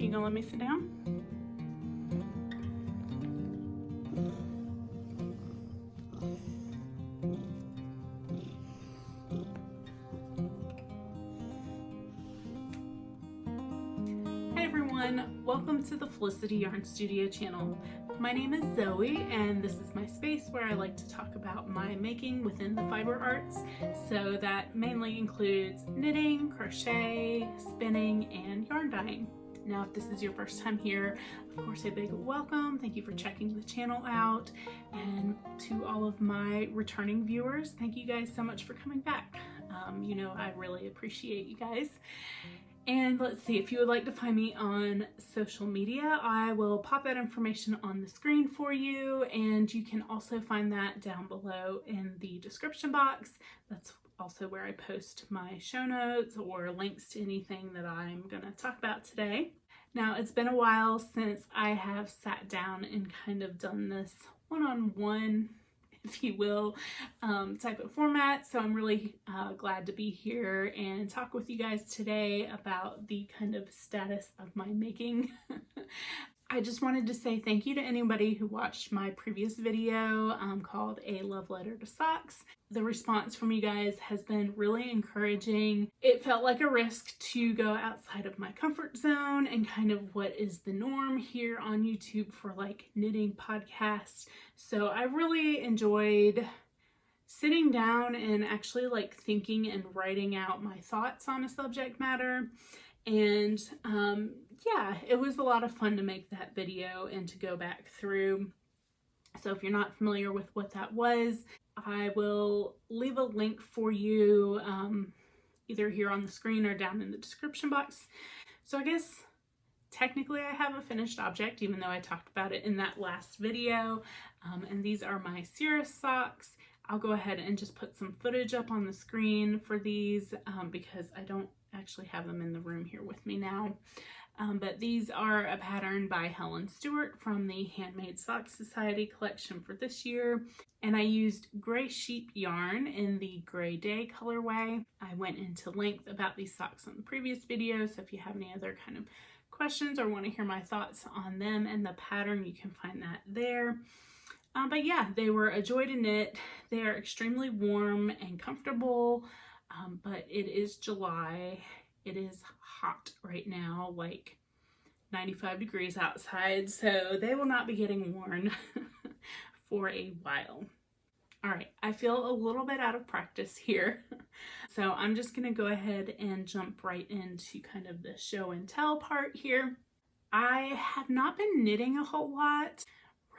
You gonna let me sit down? Hi everyone, welcome to the Felicity Yarn Studio channel. My name is Zoe and this is my space where I like to talk about my making within the fiber arts. So that mainly includes knitting, crochet, spinning, and yarn dyeing. Now, if this is your first time here, of course, a big welcome. Thank you for checking the channel out. And to all of my returning viewers, thank you guys so much for coming back. You know, I really appreciate you guys. And let's see, if you would like to find me on social media, I will pop that information on the screen for you. And you can also find that down below in the description box. That's also where I post my show notes or links to anything that I'm gonna talk about today. Now, it's been a while since I have sat down and kind of done this one-on-one, if you will, type of format. So I'm really glad to be here and talk with you guys today about the kind of status of my making. I just wanted to say thank you to anybody who watched my previous video called A Love Letter to Socks. The response from you guys has been really encouraging. It felt like a risk to go outside of my comfort zone and kind of what is the norm here on YouTube for like knitting podcasts. So I really enjoyed sitting down and actually like thinking and writing out my thoughts on a subject matter. And yeah, it was a lot of fun to make that video and to go back through. So if you're not familiar with what that was, I will leave a link for you either here on the screen or down in the description box. So I guess technically I have a finished object, even though I talked about it in that last video. And these are my Cirrus socks. I'll go ahead and just put some footage up on the screen for these because I don't actually have them in the room here with me now. But these are a pattern by Helen Stewart from the Handmade Sock Society collection for this year. And I used gray sheep yarn in the Gray Day colorway. I went into length about these socks on the previous video, so if you have any other kind of questions or want to hear my thoughts on them and the pattern, you can find that there. But yeah, they were a joy to knit. They are extremely warm and comfortable, but it is July. It is hot right now, like 95 degrees outside, so they will not be getting worn for a while. All right, I feel a little bit out of practice here, so I'm just gonna go ahead and jump right into kind of the show and tell part here. I have not been knitting a whole lot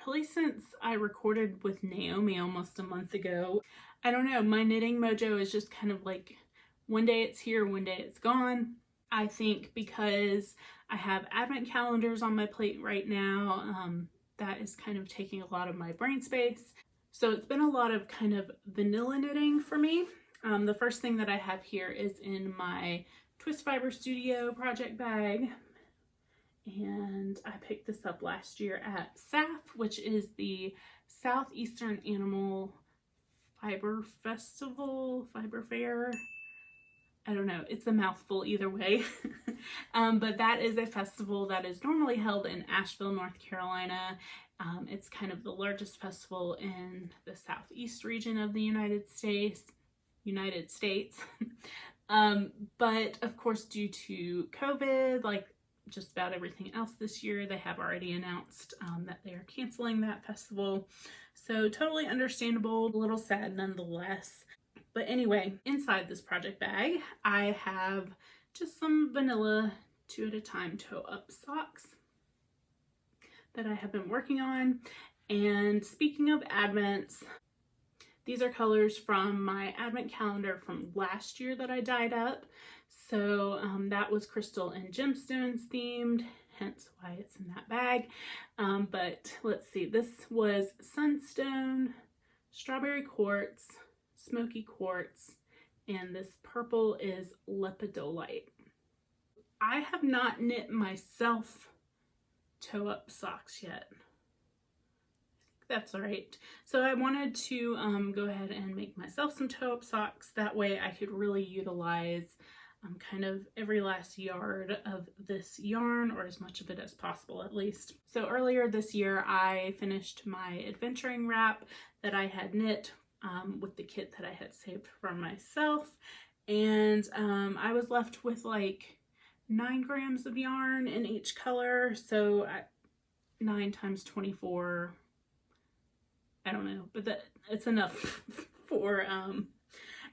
really since I recorded with Naomi almost a month ago. I don't know, my knitting mojo is just kind of like one day it's here, one day it's gone. I think because I have advent calendars on my plate right now, that is kind of taking a lot of my brain space. So it's been a lot of kind of vanilla knitting for me. The first thing that I have here is in my Twist Fiber Studio project bag. And I picked this up last year at SAF, which is the Southeastern Animal Fiber Festival, Fiber Fair. I don't know, it's a mouthful either way. But that is a festival that is normally held in Asheville, North Carolina. It's kind of the largest festival in the southeast region of the United States. But of course, due to COVID, like just about everything else this year, they have already announced that they are canceling that festival. So totally understandable, a little sad nonetheless. But anyway, inside this project bag, I have just some vanilla 2 at a time toe-up socks that I have been working on. And speaking of advents, these are colors from my advent calendar from last year that I dyed up. So that was crystal and gemstones themed, hence why it's in that bag. But let's see, this was sunstone, strawberry quartz, smoky quartz, and this purple is lepidolite. I have not knit myself toe-up socks yet. That's all right. So I wanted to go ahead and make myself some toe-up socks. That way I could really utilize kind of every last yard of this yarn, or as much of it as possible at least. So earlier this year I finished my adventuring wrap that I had knit with the kit that I had saved for myself, and I was left with like 9 grams of yarn in each color, so 9 times 24, I don't know, but it's enough for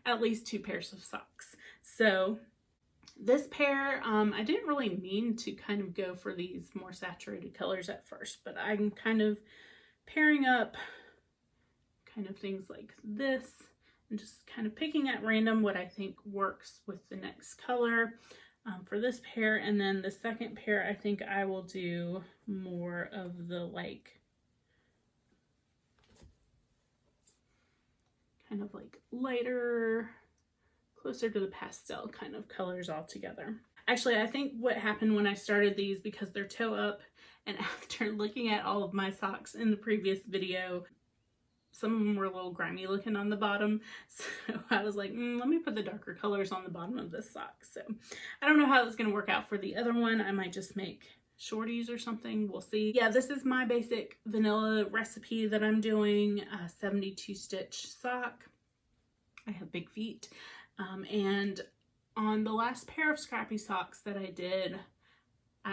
at least 2 pairs of socks. So this pair, I didn't really mean to kind of go for these more saturated colors at first, but I'm kind of pairing up kind of things like this and just kind of picking at random what I think works with the next color for this pair. And then the second pair, I think I will do more of the like kind of like lighter, closer to the pastel kind of colors all together. Actually, I think what happened when I started these, because they're toe up, and after looking at all of my socks in the previous video, some of them were a little grimy looking on the bottom, so I was like, let me put the darker colors on the bottom of this sock. So I don't know how it's going to work out for the other one. I might just make shorties or something, we'll see. Yeah, this is my basic vanilla recipe that I'm doing, a 72 stitch sock. I have big feet. And on the last pair of Scrappy socks that I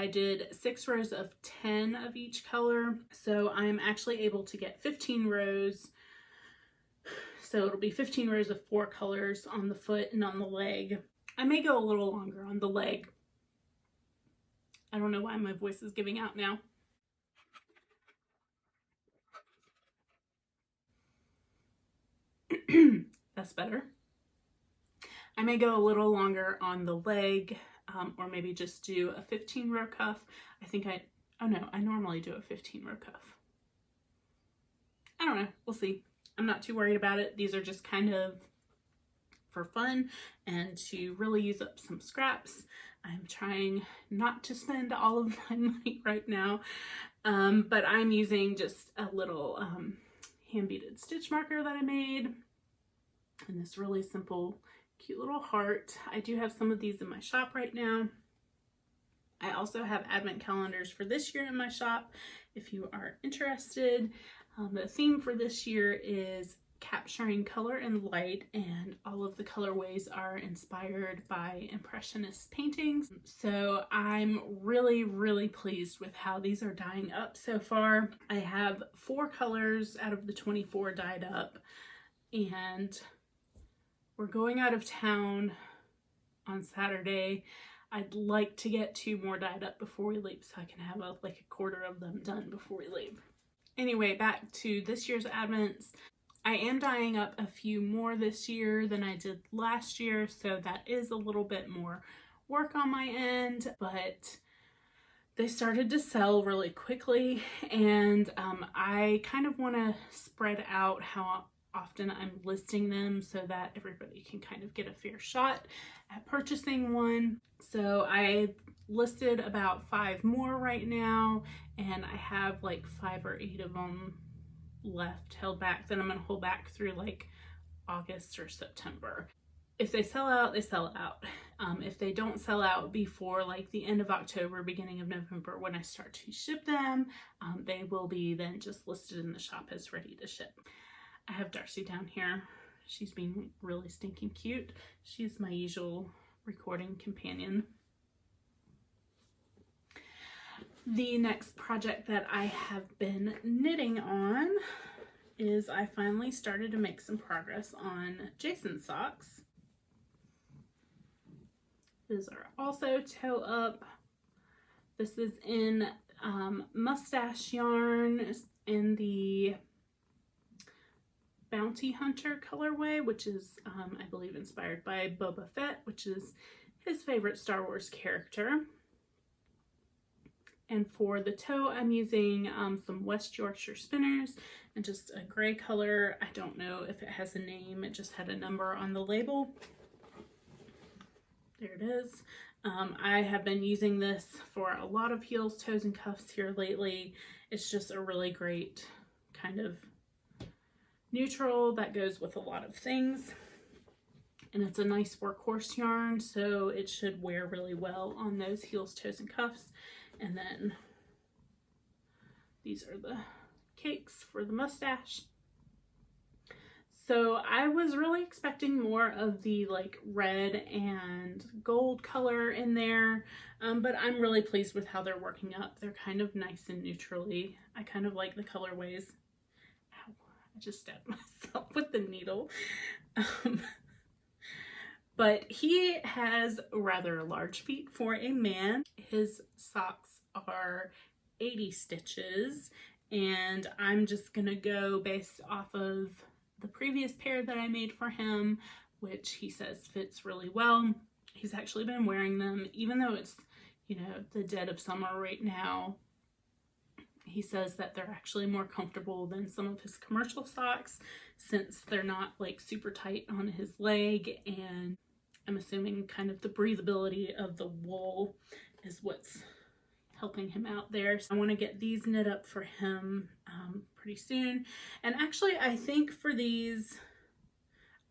did 6 rows of 10 of each color. So I'm actually able to get 15 rows. So it'll be 15 rows of 4 colors on the foot and on the leg. I may go a little longer on the leg. I don't know why my voice is giving out now. That's better. I may go a little longer on the leg, or maybe just do a 15 row cuff. Oh no, I normally do a 15 row cuff. I don't know, we'll see. I'm not too worried about it. These are just kind of for fun and to really use up some scraps. I'm trying not to spend all of my money right now, but I'm using just a little hand beaded stitch marker that I made, and this really simple cute little heart. I do have some of these in my shop right now. I also have advent calendars for this year in my shop if you are interested. The theme for this year is capturing color and light, and all of the colorways are inspired by Impressionist paintings. So I'm really pleased with how these are dyeing up so far. I have 4 colors out of the 24 dyed up, and we're going out of town on Saturday. I'd like to get 2 more dyed up before we leave so I can have like a quarter of them done before we leave. Anyway, back to this year's advents. I am dyeing up a few more this year than I did last year, so that is a little bit more work on my end, but they started to sell really quickly, and I kind of want to spread out how often I'm listing them so that everybody can kind of get a fair shot at purchasing one. So I listed about 5 more right now, and I have like 5 or 8 of them left held back that I'm going to hold back through like August or September. If they sell out, they sell out. If they don't sell out before like the end of October, beginning of November, when I start to ship them, they will be then just listed in the shop as ready to ship. I have Darcy down here. She's being really stinking cute. She's my usual recording companion. The next project that I have been knitting on is I finally started to make some progress on Jason's socks. These are also toe up. This is in mustache yarn in the Bounty Hunter colorway, which is I believe inspired by Boba Fett, which is his favorite Star Wars character. And for the toe, I'm using some West Yorkshire spinners and just a gray color. I don't know if it has a name, it just had a number on the label. There it is. I have been using this for a lot of heels, toes, and cuffs here lately. It's just a really great kind of neutral that goes with a lot of things. and it's a nice workhorse yarn, so it should wear really well on those heels, toes, and cuffs. And then these are the cakes for the mustache. So I was really expecting more of the like red and gold color in there, but I'm really pleased with how they're working up. They're kind of nice and neutrally. I kind of like the colorways. Ow, I just stabbed myself with the needle. But he has rather large feet for a man. His socks are 80 stitches, and I'm just gonna go based off of the previous pair that I made for him, which he says fits really well. He's actually been wearing them, even though it's, you know, the dead of summer right now. He says that they're actually more comfortable than some of his commercial socks, since they're not like super tight on his leg, and I'm assuming kind of the breathability of the wool is what's helping him out there. So I want to get these knit up for him pretty soon. And actually, I think for these,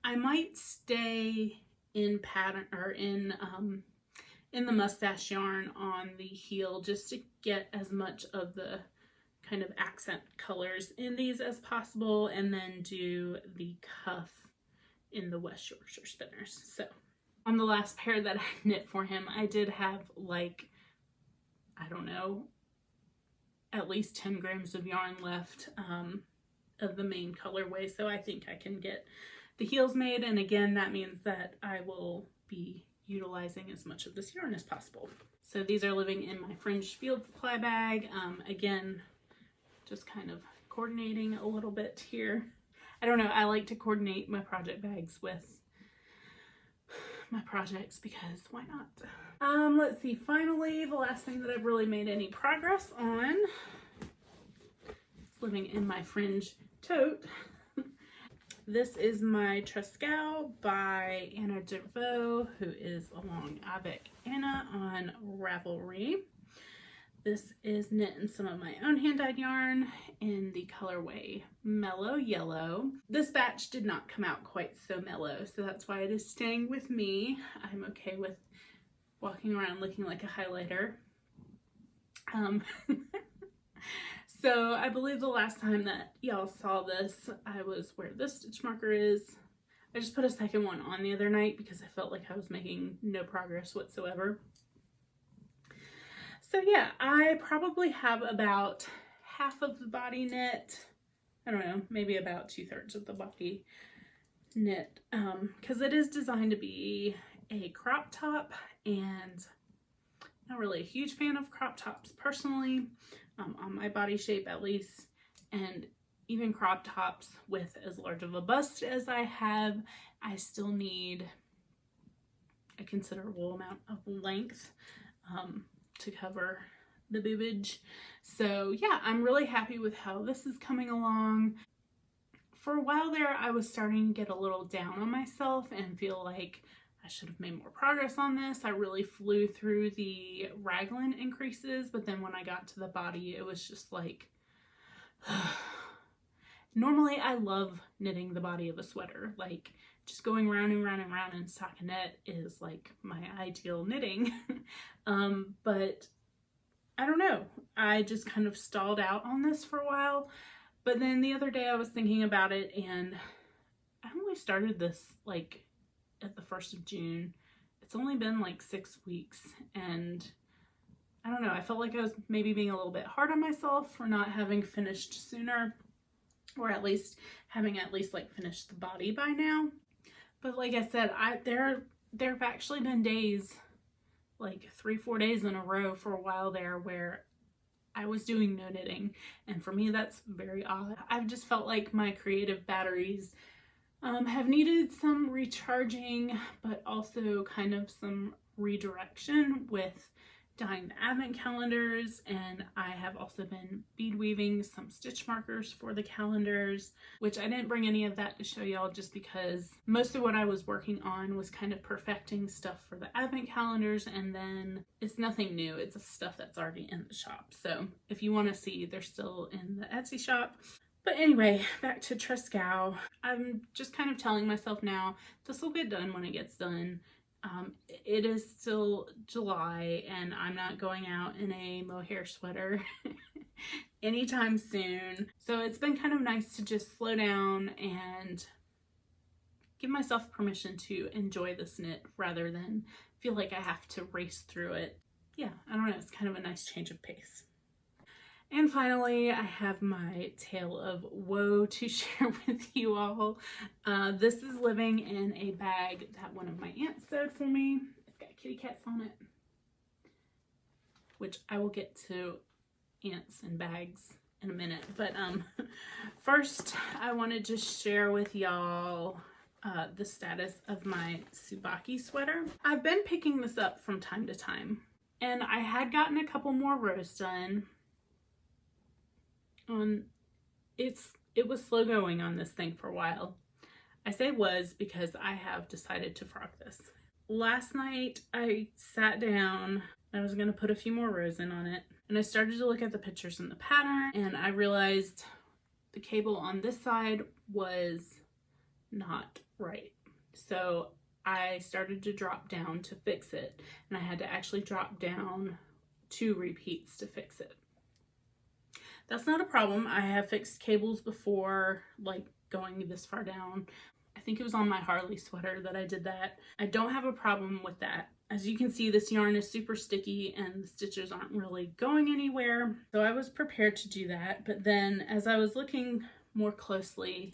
I might stay in pattern or in the mustache yarn on the heel, just to get as much of the kind of accent colors in these as possible, and then do the cuff in the West Yorkshire spinners. So on the last pair that I knit for him, I did have like, I don't know, at least 10 grams of yarn left of the main colorway. So I think I can get the heels made. And again, that means that I will be utilizing as much of this yarn as possible. So these are living in my fringed field supply bag. Again, just kind of coordinating a little bit here. I don't know, I like to coordinate my project bags with my projects because why not? Let's see, finally, the last thing that I've really made any progress on is living in my fringe tote. This is my Trescao by Anna Dervout, who is along avec Anna on Ravelry. This is knit in some of my own hand-dyed yarn in the colorway Mellow Yellow. This batch did not come out quite so mellow, so that's why it is staying with me. I'm okay with walking around looking like a highlighter. So I believe the last time that y'all saw this, I was where this stitch marker is. I just put a second one on the other night because I felt like I was making no progress whatsoever. So yeah, I probably have about half of the body knit. I don't know, maybe about 2/3 of the body knit, because it is designed to be a crop top, and I'm not really a huge fan of crop tops personally, on my body shape at least, and even crop tops with as large of a bust as I have, I still need a considerable amount of length to cover the boobage. So yeah, I'm really happy with how this is coming along. For a while there, I was starting to get a little down on myself and feel like I should have made more progress on this. I really flew through the raglan increases, but then when I got to the body, it was just like, normally I love knitting the body of a sweater. Like, just going round and round and round in stockinette is like my ideal knitting. But I don't know, I just kind of stalled out on this for a while. But then the other day I was thinking about it, and I only started this like at the 1st of June. It's only been like 6 weeks, and I don't know, I felt like I was maybe being a little bit hard on myself for not having finished sooner, or at least having at least like finished the body by now. But like I said, there have actually been days, like 3-4 days in a row for a while there, where I was doing no knitting, and for me that's very odd. I've just felt like my creative batteries have needed some recharging, but also kind of some redirection with dyeing the advent calendars, and I have also been bead weaving some stitch markers for the calendars, which I didn't bring any of that to show y'all just because most of what I was working on was kind of perfecting stuff for the advent calendars, and then it's nothing new, it's stuff that's already in the shop. So if you want to see, they're still in the Etsy shop. But anyway, back to Trescao. I'm just kind of telling myself now, this will get done when it gets done. It is still July and I'm not going out in a mohair sweater anytime soon. So it's been kind of nice to just slow down and give myself permission to enjoy this knit rather than feel like I have to race through it. Yeah, I don't know, it's kind of a nice change of pace. And finally, I have my tale of woe to share with you all. This is living in a bag that one of my aunts sewed for me. It's got kitty cats on it, which I will get to ants and bags in a minute. But first, I wanted to share with y'all the status of my Tsubaki sweater. I've been picking this up from time to time, and I had gotten a couple more rows done. It was slow going on this thing for a while. I say was because I have decided to frock this. Last night I sat down, I was gonna put a few more rows in on it, and I started to look at the pictures in the pattern, and I realized the cable on this side was not right. So I started to drop down to fix it, and I had to actually drop down 2 repeats to fix it. That's not a problem. I have fixed cables before, like going this far down. I think it was on my Harley sweater that I did that. I don't have a problem with that. As you can see, this yarn is super sticky and the stitches aren't really going anywhere. So I was prepared to do that. But then as I was looking more closely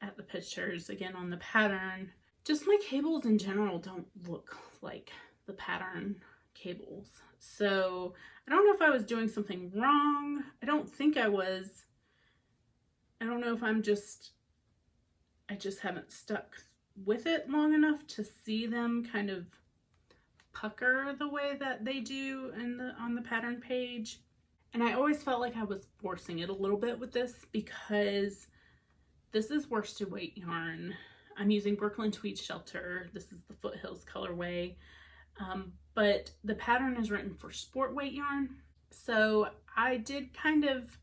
at the pictures, again on the pattern, just my cables in general don't look like the pattern cables. So I don't know if I was doing something wrong. I don't think I was. I don't know if I just haven't stuck with it long enough to see them kind of pucker the way that they do on the pattern page. And I always felt like I was forcing it a little bit with this because this is worsted weight yarn. I'm using Brooklyn Tweed Shelter. This is the Foothills colorway. But the pattern is written for sport weight yarn. So I did kind of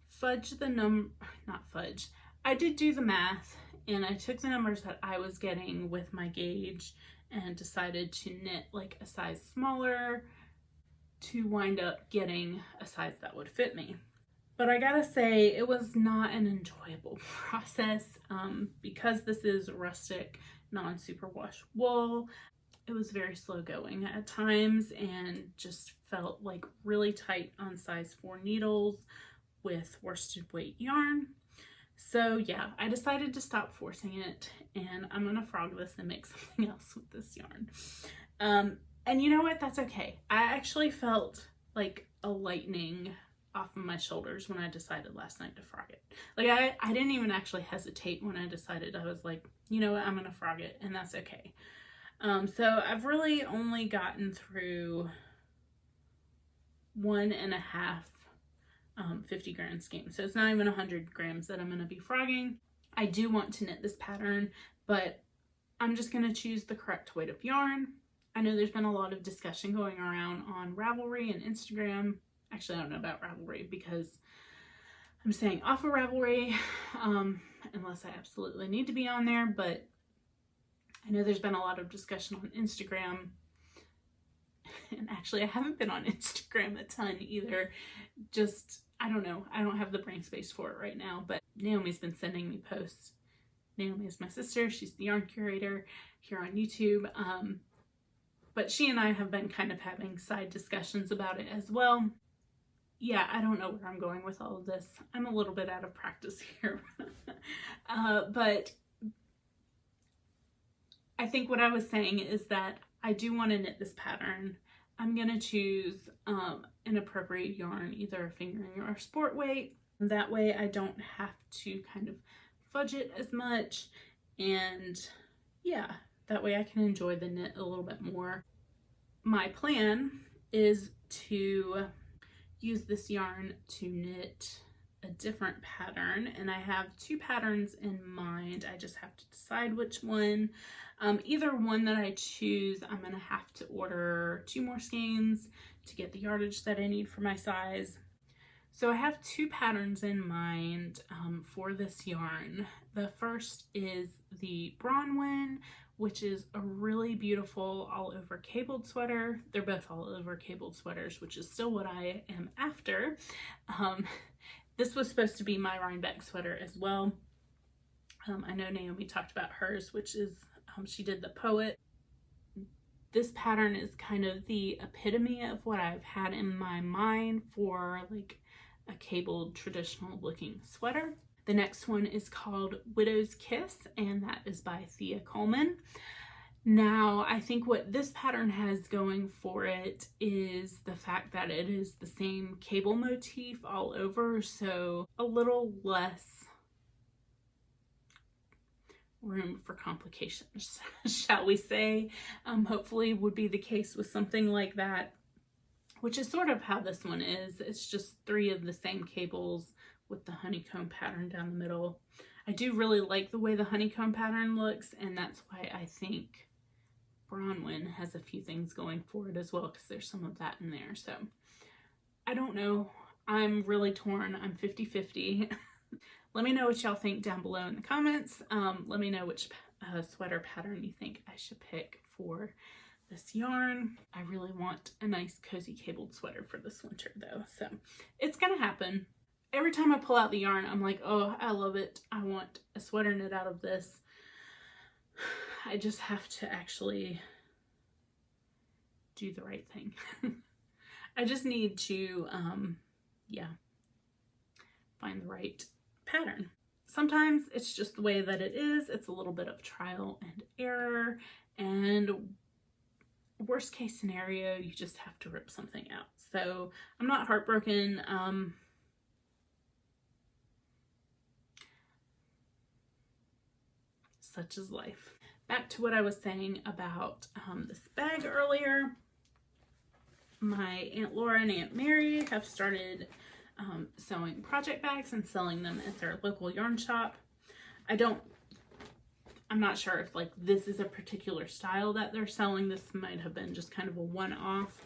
fudge the not fudge. I did do the math and I took the numbers that I was getting with my gauge and decided to knit like a size smaller to wind up getting a size that would fit me. But I gotta say, it was not an enjoyable process because this is rustic, non-superwash wool. It was very slow going at times and just felt like really tight on size 4 needles with worsted weight yarn. So yeah, I decided to stop forcing it and I'm gonna frog this and make something else with this yarn. And you know what? That's okay. I actually felt like a lightening off of my shoulders when I decided last night to frog it. Like I didn't even actually hesitate when I decided. I was like, you know what? I'm gonna frog it and that's okay. So I've really only gotten through 1.5 50 gram skeins. So it's not even 100 grams that I'm going to be frogging. I do want to knit this pattern, but I'm just going to choose the correct weight of yarn. I know there's been a lot of discussion going around on Ravelry and Instagram. Actually, I don't know about Ravelry because I'm staying off of Ravelry unless I absolutely need to be on there, but I know there's been a lot of discussion on Instagram, and actually I haven't been on Instagram a ton either. Just, I don't know, I don't have the brain space for it right now, but Naomi's been sending me posts. Naomi is my sister, she's the yarn curator here on YouTube, but she and I have been kind of having side discussions about it as well. Yeah, I don't know where I'm going with all of this. I'm a little bit out of practice here, but I think what I was saying is that I do want to knit this pattern. I'm going to choose an appropriate yarn, either a fingering or a sport weight. That way I don't have to kind of fudge it as much. And yeah, that way I can enjoy the knit a little bit more. My plan is to use this yarn to knit a different pattern, and I have 2 patterns in mind. I just have to decide which one. Either one that I choose, I'm gonna have to order 2 more skeins to get the yardage that I need for my size. So I have two patterns in mind for this yarn. The first is the Bronwyn, which is a really beautiful all over cabled sweater. They're both all over cabled sweaters, which is still what I am after. This was supposed to be my Rhinebeck sweater as well. I know Naomi talked about hers, which is, she did the Poet. This pattern is kind of the epitome of what I've had in my mind for like a cabled traditional looking sweater. The next one is called Widow's Kiss, and that is by Thea Coleman. Now, I think what this pattern has going for it is the fact that it is the same cable motif all over, so a little less room for complications, shall we say. Hopefully would be the case with something like that, which is sort of how this one is. It's just 3 of the same cables with the honeycomb pattern down the middle. I do really like the way the honeycomb pattern looks, and that's why I think Bronwyn has a few things going for it as well, because there's some of that in there. So I don't know. I'm really torn. I'm 50-50. Let me know what y'all think down below in the comments. Let me know which sweater pattern you think I should pick for this yarn. I really want a nice cozy cabled sweater for this winter though, so it's gonna happen. Every time I pull out the yarn, I'm like, oh, I love it. I want a sweater knit out of this. I just have to actually do the right thing. I just need to, yeah, find the right pattern. Sometimes it's just the way that it is. It's a little bit of trial and error, and worst case scenario, you just have to rip something out. So I'm not heartbroken. Such is life. Back to what I was saying about this bag earlier. My Aunt Laura and Aunt Mary have started sewing project bags and selling them at their local yarn shop. I'm not sure if like this is a particular style that they're selling. This might have been just kind of a one-off.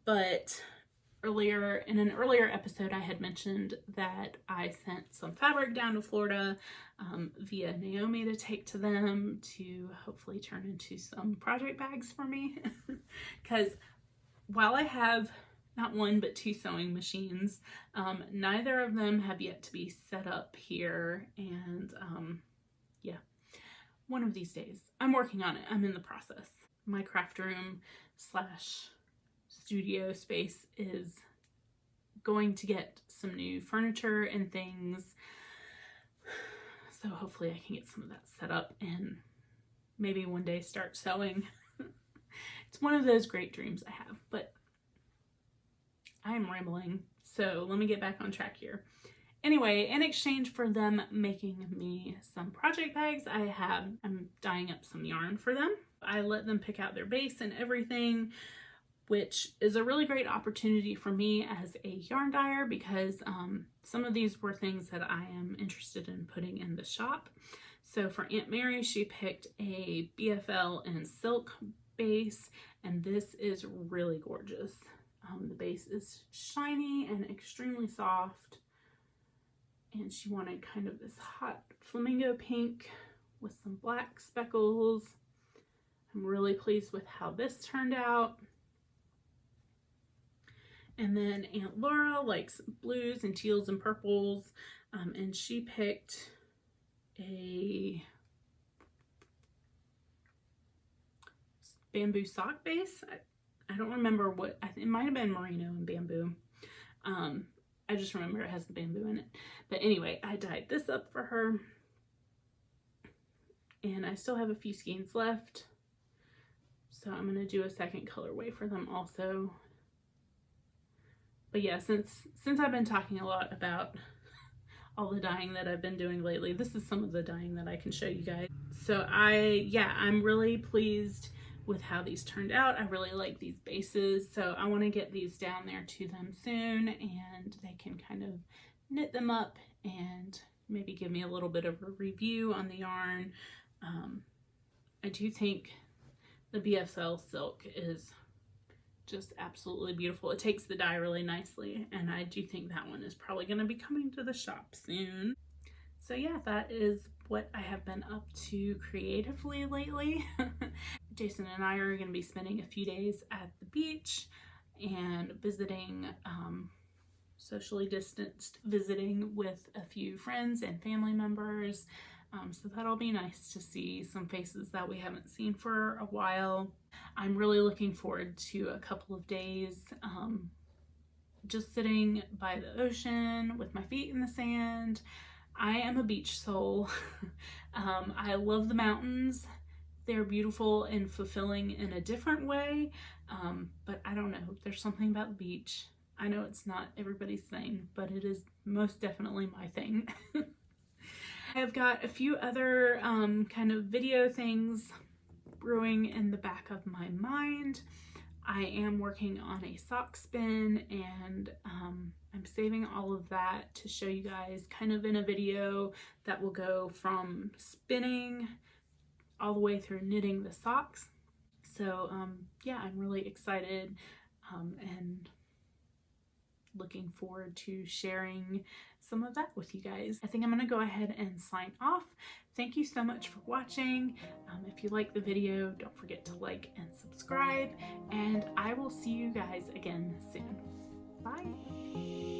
But in an earlier episode, I had mentioned that I sent some fabric down to Florida via Naomi to take to them to hopefully turn into some project bags for me. Because while I have not one, but 2 sewing machines, neither of them have yet to be set up here. And yeah, one of these days. I'm working on it. I'm in the process. My craft room / studio space is going to get some new furniture and things. So hopefully I can get some of that set up and maybe one day start sewing. It's one of those great dreams I have, but I'm rambling. So let me get back on track here. Anyway, in exchange for them making me some project bags, I'm dyeing up some yarn for them. I let them pick out their base and everything, which is a really great opportunity for me as a yarn dyer because some of these were things that I am interested in putting in the shop. So for Aunt Mary, she picked a BFL and silk base, and this is really gorgeous. The base is shiny and extremely soft, and she wanted kind of this hot flamingo pink with some black speckles. I'm really pleased with how this turned out. And then Aunt Laura likes blues and teals and purples, and she picked a bamboo sock base. I don't remember what, it might have been merino and bamboo. I just remember it has the bamboo in it. But anyway, I dyed this up for her. And I still have a few skeins left. So I'm going to do a second colorway for them also. But yeah, since I've been talking a lot about all the dyeing that I've been doing lately, this is some of the dyeing that I can show you guys. So I'm really pleased with how these turned out. I really like these bases, so I want to get these down there to them soon, and they can kind of knit them up and maybe give me a little bit of a review on the yarn. I do think the BSL silk is just absolutely beautiful. It takes the dye really nicely, and I do think that one is probably going to be coming to the shop soon. So yeah, that is what I have been up to creatively lately. Jason and I are going to be spending a few days at the beach and visiting, socially distanced visiting with a few friends and family members. So that'll be nice to see some faces that we haven't seen for a while. I'm really looking forward to a couple of days just sitting by the ocean with my feet in the sand. I am a beach soul. I love the mountains. They're beautiful and fulfilling in a different way, but I don't know. There's something about the beach. I know it's not everybody's thing, but it is most definitely my thing. I've got a few other kind of video things brewing in the back of my mind. I am working on a sock spin, and I'm saving all of that to show you guys kind of in a video that will go from spinning all the way through knitting the socks. So yeah, I'm really excited and looking forward to sharing some of that with you guys. I think I'm going to go ahead and sign off. Thank you so much for watching. If you like the video, don't forget to like and subscribe, and I will see you guys again soon. Bye.